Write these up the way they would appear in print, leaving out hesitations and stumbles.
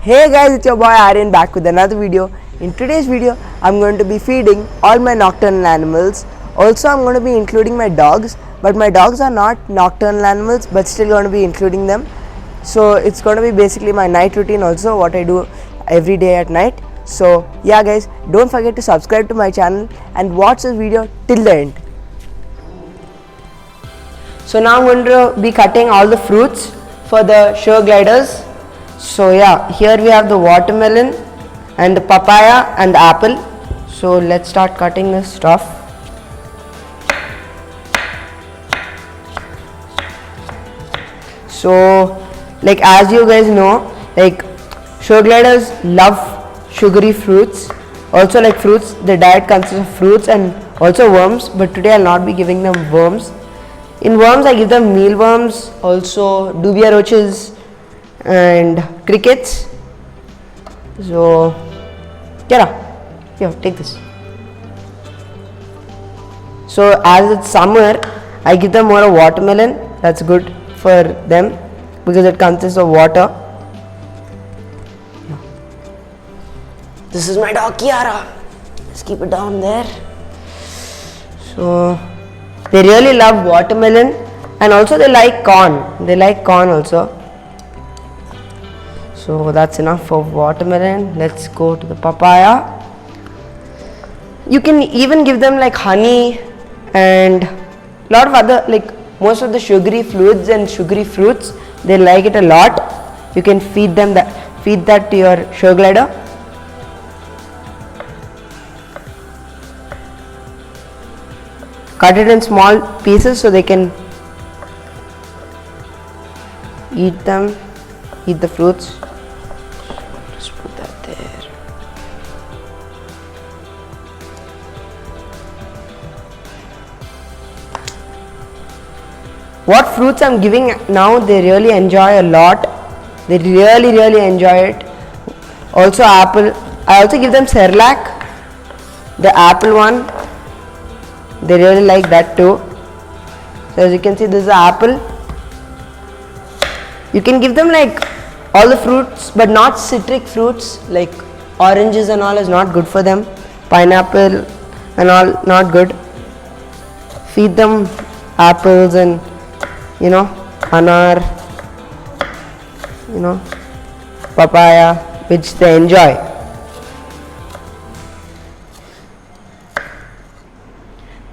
Hey guys, it's your boy Aryan back with another video. In today's video, I'm going to be feeding all my nocturnal animals. Also, I'm going to be including my dogs, but my dogs are not nocturnal animals, but still going to be including them. So it's going to be basically my night routine also, what I do every day at night. So yeah guys, don't forget to subscribe to my channel and watch this video till the end. So now I'm going to be cutting all the fruits for the sugar gliders. So yeah, here we have the watermelon and the papaya and the apple. So let's start cutting this stuff. So like as you guys know, like sugar gliders love sugary fruits. Also like fruits, the diet consists of fruits and also worms, but today I'll not be giving them worms. In worms I give them mealworms, also dubia roaches and crickets. So here, take this. So as it's summer, I give them more of watermelon. That's good for them because it consists of water. This is my dog Kiara. Let's keep it down there. So they really love watermelon and also they like corn. They like corn also. So that's enough for watermelon. Let's go to the papaya. You can even give them like honey and lot of other, like most of the sugary fluids and sugary fruits. They like it a lot. You can feed that to your sugar glider. Cut it in small pieces so they can eat the fruits. Just put that there. What fruits I'm giving now, they really enjoy a lot. They really enjoy it. Also apple. I also give them Cerelac, the apple one. They really like that too. So as you can see, this is the apple. You can give them like all the fruits, but not citric fruits like oranges and all is not good for them. Pineapple and all not good. Feed them apples and anar, papaya, which they enjoy.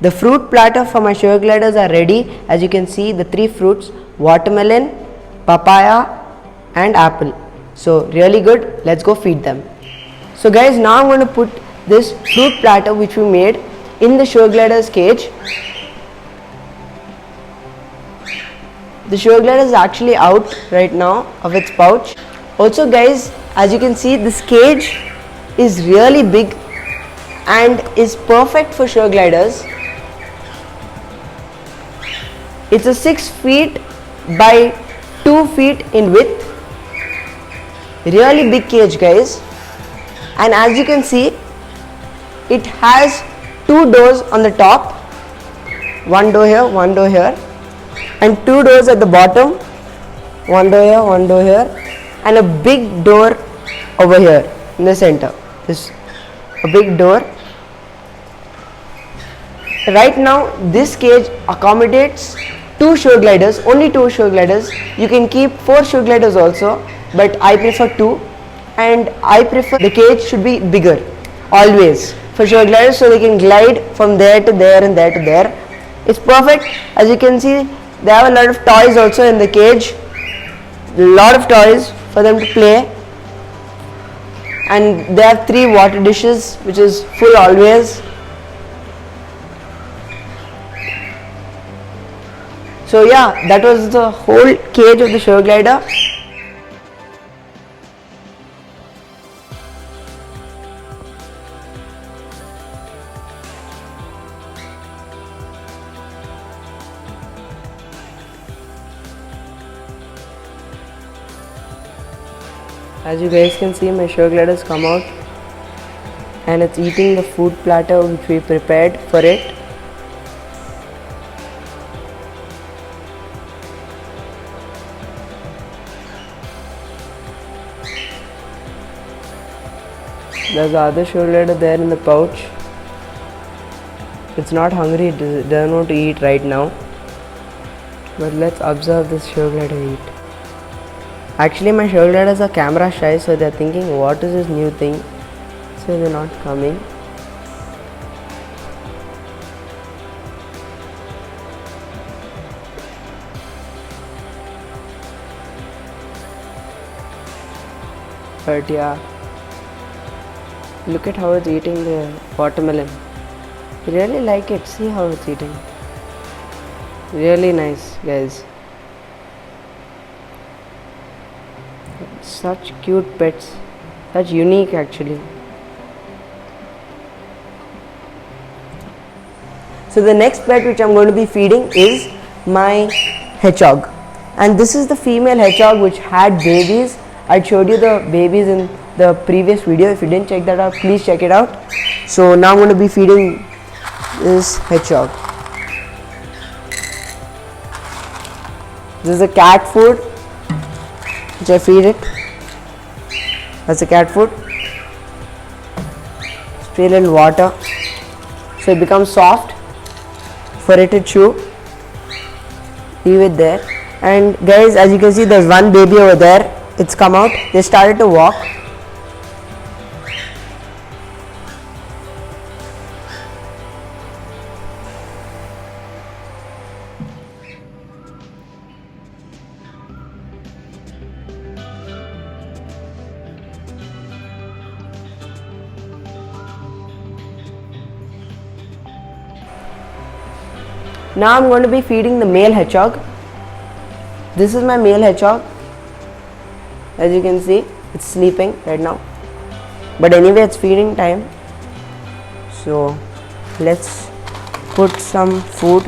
The fruit platter for my sugar gliders are ready. As you can see, the three fruits: watermelon, papaya and apple. So really good. Let's go feed them. So guys, now I'm going to put this fruit platter which we made in the sugar gliders cage. The sugar glider is actually out right now of its pouch. Also guys, as you can see, this cage is really big and is perfect for sugar gliders. It's a 6 feet by 2 feet in width. Really big cage guys. And as you can see, it has 2 doors on the top. One door here. And 2 doors at the bottom. One door here. And a big door over here in the center. This a big door. Right now this cage accommodates 2 sugar gliders, only 2 sugar gliders. You can keep 4 sugar gliders also, but I prefer 2, and I prefer the cage should be bigger always for sugar gliders so they can glide from there to there and there to there. It's perfect. As you can see, they have a lot of toys also in the cage, lot of toys for them to play, and they have 3 water dishes which is full always. So yeah, that was the whole cage of the sugar glider. As you guys can see, my sugar glider has come out and it's eating the food platter which we prepared for it. There's the other sugar glider there in the pouch. It's not hungry, it doesn't want to eat right now. But let's observe this sugar glider eat. Actually, my sugar gliders are camera shy, so they're thinking, what is this new thing? So they're not coming. But yeah, look at how it's eating the watermelon. I really like it. See how it's eating. Really nice, guys. Such cute pets. Such unique actually. So the next pet which I'm going to be feeding is my hedgehog. And this is the female hedgehog which had babies. I showed you the babies in the previous video. If you didn't check that out, please check it out. So now I'm going to be feeding this hedgehog. This is the cat food which I feed it. That's the cat food. Spray a little water so it becomes soft for it to chew. Leave it there. And guys, as you can see, there's one baby over there. It's come out. They started to walk. Now I'm going to be feeding the male hedgehog. This is my male hedgehog. As you can see, it's sleeping right now. But anyway, it's feeding time. So let's put some food.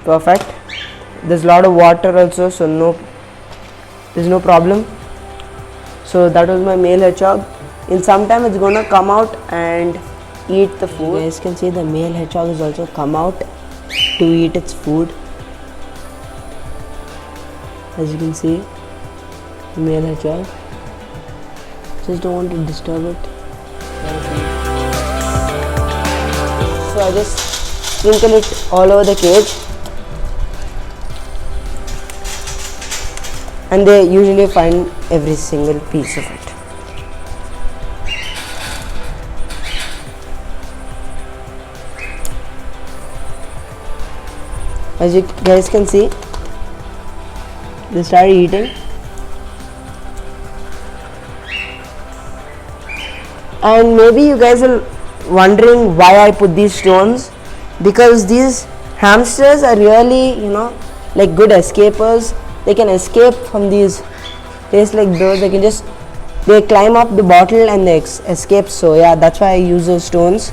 Perfect. There's a lot of water also, so there's no problem. So that was my male hedgehog. In some time it's gonna come out and eat the food. You guys can see the male hedgehog has also come out to eat its food. As you can see, the male hedgehog. Just don't want to disturb it. So I just sprinkle it all over the cage. And they usually find every single piece of it. As you guys can see, they started eating. And maybe you guys are wondering why I put these stones, because these hamsters are really, like good escapers. They can escape from these places like those. They climb up the bottle and they escape. So yeah, that's why I use those stones.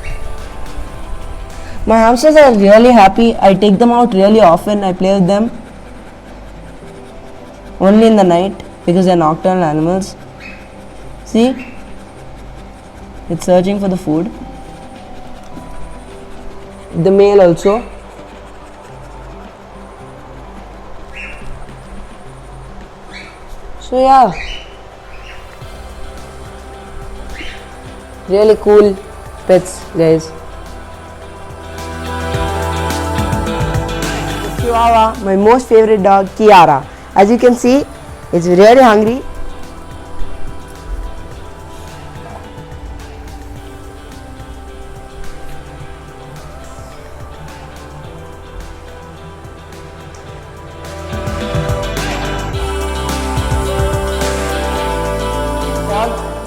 My hamsters are really happy. I take them out really often. I play with them only in the night because they're nocturnal animals. See, it's searching for the food. The male also. So yeah, really cool pets, guys. Chihuahua, my most favorite dog, Kiara. As you can see, it's really hungry.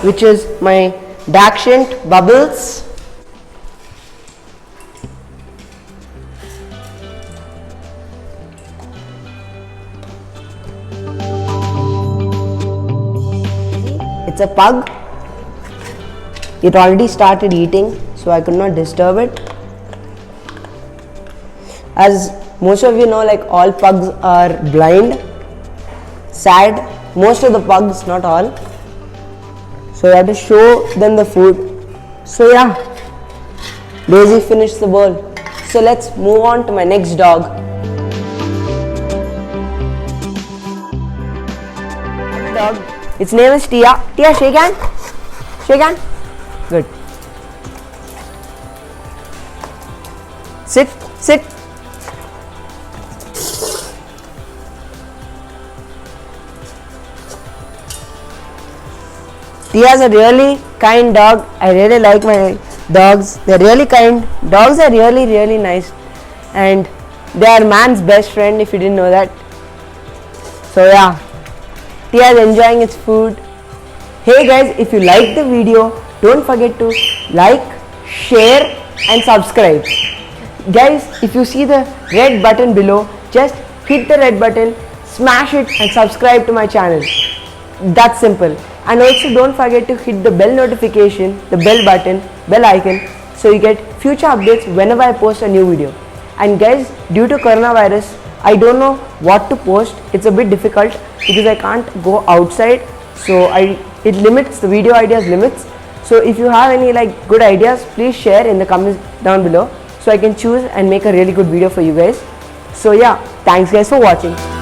Which is my Dachshund Bubbles. It's a pug. It already started eating, so I could not disturb it. As most of you know, like all pugs are blind. Sad. Most of the pugs, not all. So I have to show them the food. So yeah, Daisy finished the bowl. So let's move on to my next dog. Dog. Its name is Tia. Tia, shake hand. Shake hand. Good. Sit. Sit. Tia's a really kind dog. I really like my dogs. They're really kind. Dogs are really, really nice. And they are man's best friend, if you didn't know that. So yeah, Tia is enjoying its food. Hey guys, if you like the video, don't forget to like, share and subscribe. Guys, if you see the red button below, just hit the red button, smash it and subscribe to my channel. That's simple. And also don't forget to hit the bell notification, the bell button, bell icon, so you get future updates whenever I post a new video. And guys, due to coronavirus, I don't know what to post. It's a bit difficult because I can't go outside, so it limits the video ideas limits. So if you have any good ideas, please share in the comments down below so I can choose and make a really good video for you guys. So yeah, thanks guys for watching.